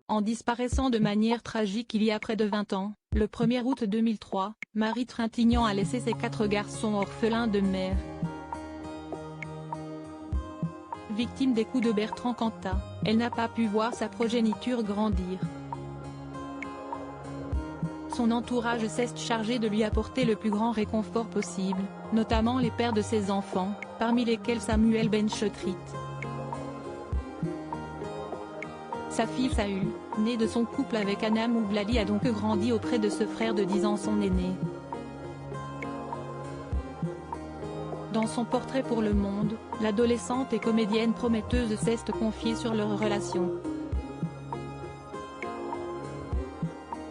En disparaissant de manière tragique il y a près de 20 ans, le 1er août 2003, Marie Trintignant a laissé ses 4 garçons orphelins de mère. Victime des coups de Bertrand Cantat, elle n'a pas pu voir sa progéniture grandir. Son entourage s'est chargé de lui apporter le plus grand réconfort possible, notamment les pères de ses enfants, parmi lesquels Samuel Benchetrit. Sa fille Saül, née de son couple avec Anna Moublali, a donc grandi auprès de ce frère de 10 ans, son aîné. Dans son portrait pour Le Monde, l'adolescente et comédienne prometteuse s'est confiée sur leur relation.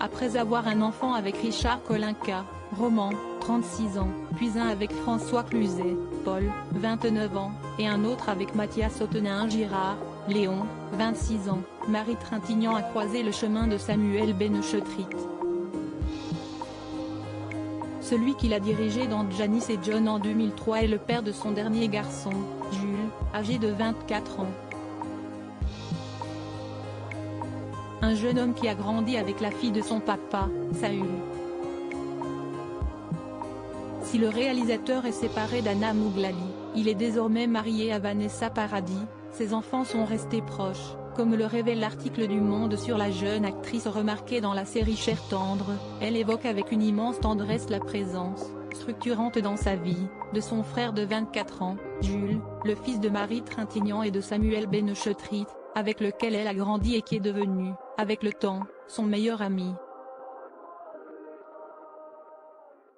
Après avoir un enfant avec Richard Kolinka, Roman, 36 ans, puis un avec François Cluzet, Paul, 29 ans, et un autre avec Mathias Ottenin-Girard, Léon, 26 ans, Marie Trintignant a croisé le chemin de Samuel Benchetrit. Celui qui l'a dirigé dans Janice et John en 2003 est le père de son dernier garçon, Jules, âgé de 24 ans. Un jeune homme qui a grandi avec la fille de son papa, Saül. Si le réalisateur est séparé d'Anna Moublali, il est désormais marié à Vanessa Paradis. Ses enfants sont restés proches, comme le révèle l'article du Monde sur la jeune actrice remarquée dans la série Cher tendre. Elle évoque avec une immense tendresse la présence, structurante dans sa vie, de son frère de 24 ans, Jules, le fils de Marie Trintignant et de Samuel Benchetrit, avec lequel elle a grandi et qui est devenu, avec le temps, son meilleur ami.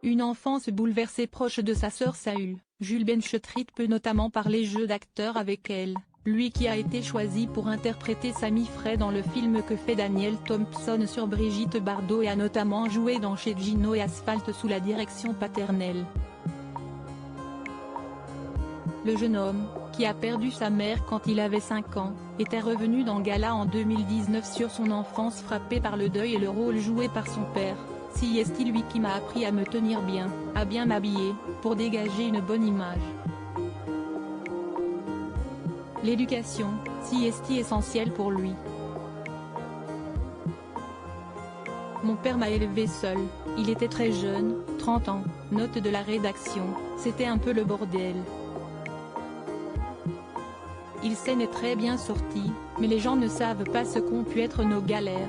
Une enfance bouleversée proche de sa sœur Saül, Jules Benchetrit peut notamment parler jeu d'acteur avec elle, lui qui a été choisi pour interpréter Sammy Frey dans le film que fait Daniel Thompson sur Brigitte Bardot et a notamment joué dans Chez Gino et Asphalte sous la direction paternelle. Le jeune homme, qui a perdu sa mère quand il avait 5 ans, était revenu dans Gala en 2019 sur son enfance frappée par le deuil et le rôle joué par son père. Si est lui qui m'a appris à me tenir bien, à bien m'habiller, pour dégager une bonne image. L'éducation, si est essentielle pour lui. Mon père m'a élevé seul, il était très jeune, 30 ans, note de la rédaction, c'était un peu le bordel. Il s'en est très bien sorti, mais les gens ne savent pas ce qu'ont pu être nos galères.